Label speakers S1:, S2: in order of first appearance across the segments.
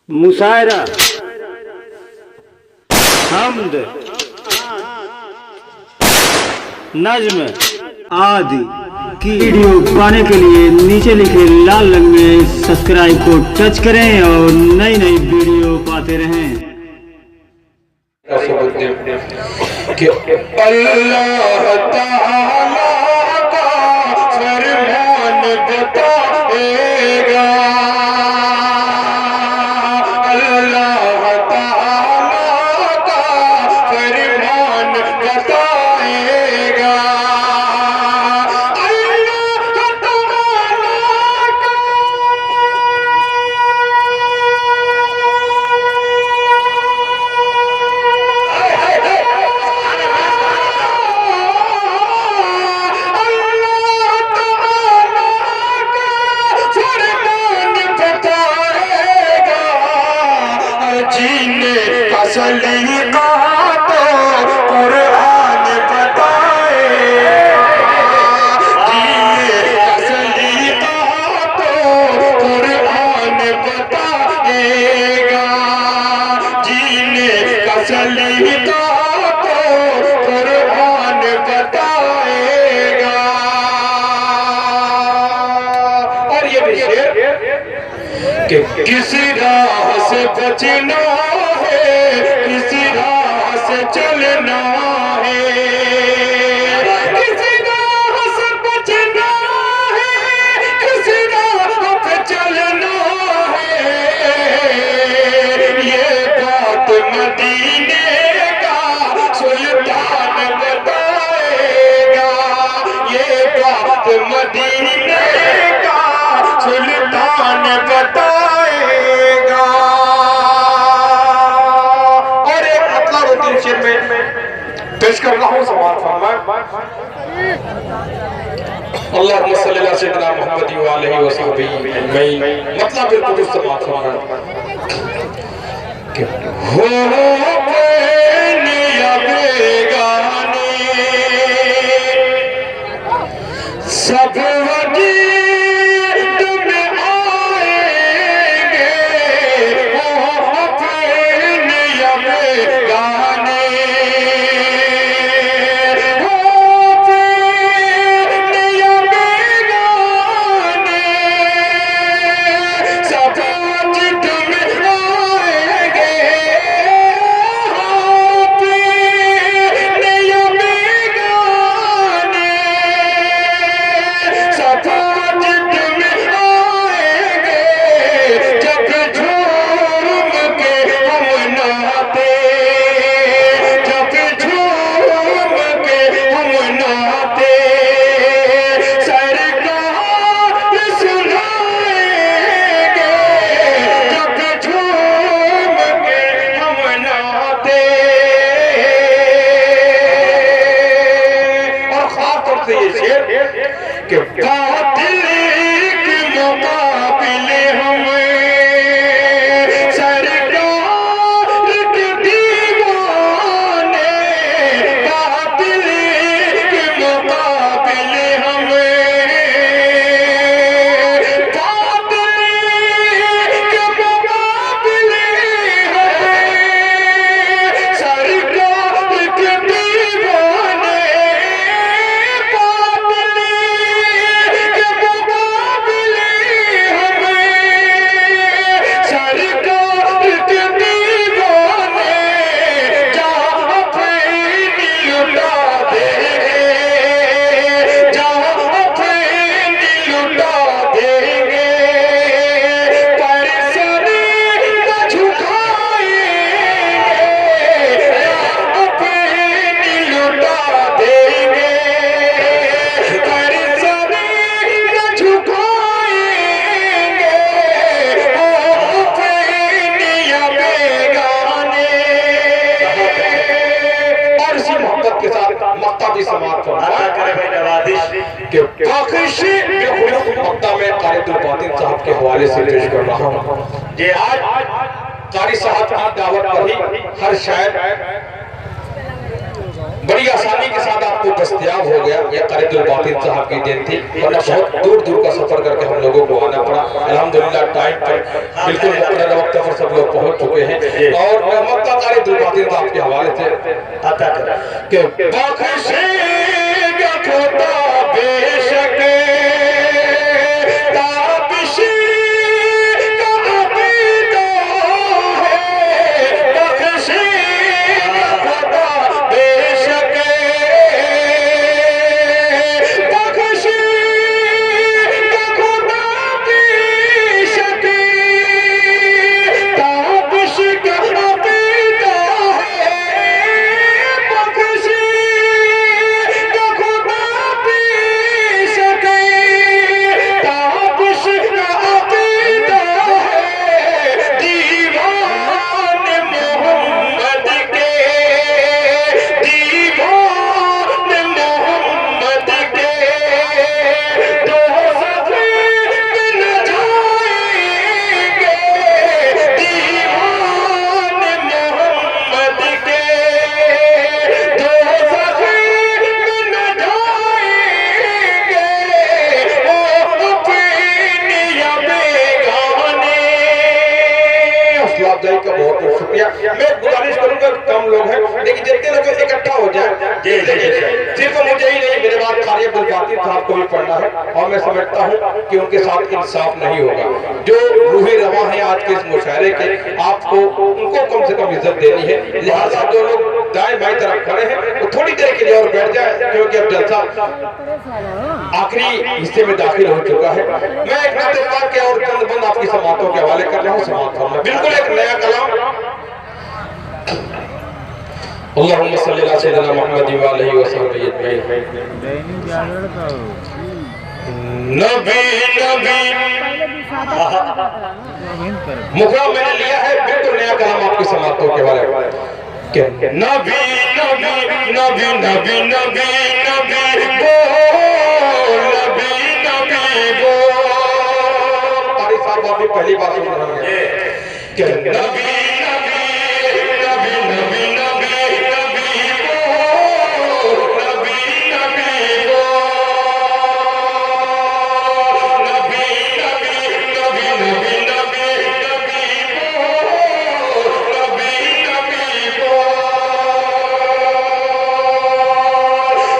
S1: मुशायरा, हम्द, नज्म आदि की वीडियो पाने के लिए नीचे लिखे लाल रंग में सब्सक्राइब को टच करें और नई नई वीडियो पाते रहें।
S2: कि अल्लाह ताला का फरमान बताएगा, अल्लाह ताला का फरमान बताएगा, अल्लाह ताला का सलीका तो कुरान बताएगा, जीने का सलीका तो कुरान बताएगा, जीने का सलीका तो कुरान बताएगा। और ये भी शेर कि किसी राह से बचना है, किसी राह से चलना है, किसी राह से बचना है, किसी राह पे चलना है। ये बात मदीने का सुल्तान बताएगा, ये बात मदीने का सुल्तान बताएगा। पेश कर रहा हूँ समाज अल्लाहुम्मा सल्ली अला सय्यिदिना मुहम्मद व आलिहि व सहबिही अजमईन। मतलब बिल्कुल समाज कि हो या बेगाने सब के कातिल के मुकाबले हमें सरकार के दीवाने, कातिल के मुकाबले हमें, कातिल के मुकाबले हमें सरकार के दीवाने, साहब के हवाले से पेश कर रहा हूँ। ये आज कारी साहब की दावत पर ही हर शायर बड़ी आसानी के साथ आपको दस्तयाब हो गया। यह क़ारिदुल बातिन साहब की देन थी, वरना बहुत दूर दूर का सफर करके हम लोगों को आना पड़ा। अल्हम्दुलिल्लाह टाइम पर बिल्कुल मुकर्रर वक्त पर सब लोग पहुंच चुके हैं और मैं मक्का क़ारिदुल बातिन साहब के हवाले से आता कर कि बख्शेगा खुदा बेशक ताबिश का अक़ीदा है, बख्शेगा खुदा बेशक, बख्शेगा खुदा बेशक ताबिश का अक़ीदा है, बख्शेगा खुदा बेशक ताबिश का अक़ीदा है। दीवान मोहम्मद के, दीवान मोहम्मद के दोज़ख में न जाएंगे, दीवान मोहम्मद के दोज़ख में न जाएंगे, ओ अपने या बेगाने। हौसला अफजाई का बहुत बहुत शुक्रिया। मैं गुजारिश करूंगा, कम लोग हैं लेकिन जितने लोग इकट्ठा हो जाए, सिर्फ मुझे ही नहीं, मेरे बाद क़ारी अब्दुल बातिन साहब को भी पढ़ना है और मैं समझता हूँ कि उनके साथ इंसाफ नहीं होगा। जो रूहे रवा है आज के इस मुशायरे के, आपको उनको कम से कम इज्जत देनी है। लिहाजा जो लोग दाएं बाएं तरफ खड़े हैं वो थोड़ी देर के लिए और बैठ जाए, क्योंकि अब जलसा आखिरी हिस्से में दाखिल हो चुका है। मैं एक नाते के और चंद बंद आपकी समातों के हवाले कर रहा हूँ। समात फरमा बिल्कुल एक नया कलाम। अल्लाहुम्मा सल्ली अला सय्यिदिना मुहम्मद व आलिहि व सहबिहि अजमईन। नबी नबी मुखरा मैंने लिया है, बिल्कुल नया कलाम आपकी समातों के हवाले के नबी नबी नबी नबी नबी नबी बोल, नबी नबी बोल। क़ारी साहब अभी पहली बार सुन रहे हैं कि नबी नबी नबी नबी नबी नबी बोल, नबी नबी बोल, नबी नबी नबी नबी नबी नबी बोल, नबी नबी बोल।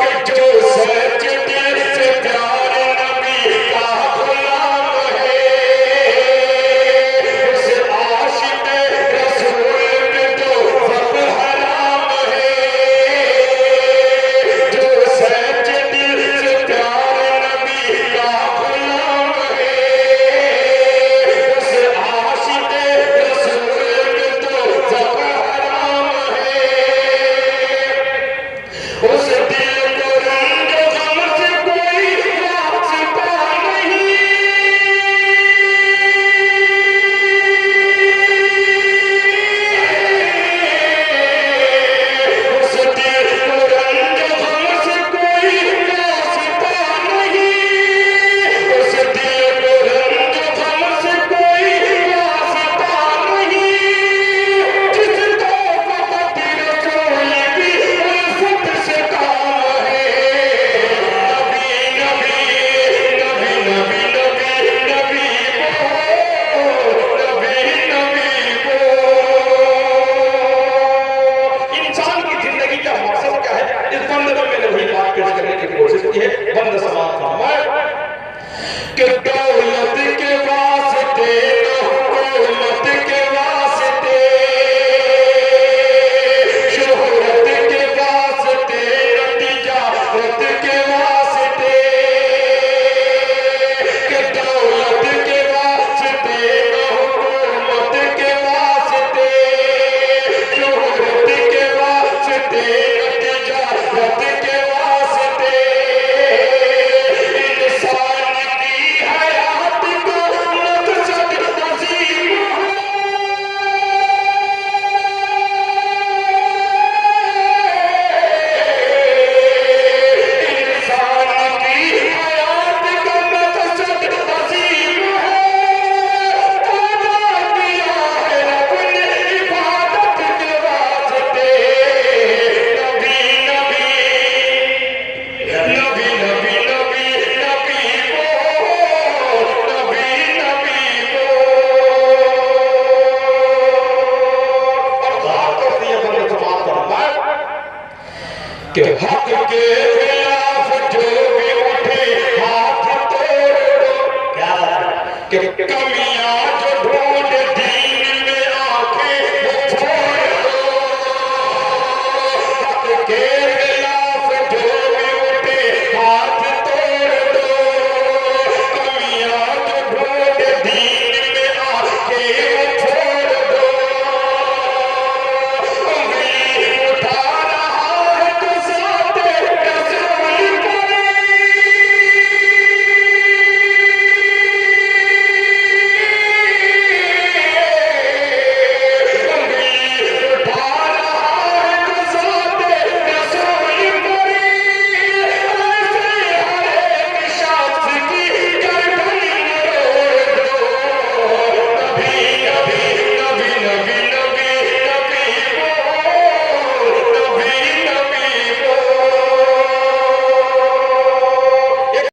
S2: कि जो सच दिल से प्यार नबी का गुलाम है, उस आशिक कि हक के खिलाफ जो भी उठे हाथ तोड़ दो। क्या कि कमियां जो ढूंढ दीन में आंखें वो छोड़ दो। हक के खिलाफ जो भी उठे हाथ तोड़ दो। कमियां जो ढूंढ दीन में आंखें वो छोड़ दो। उंगली उठा रहा है तो साथे रसूल करे।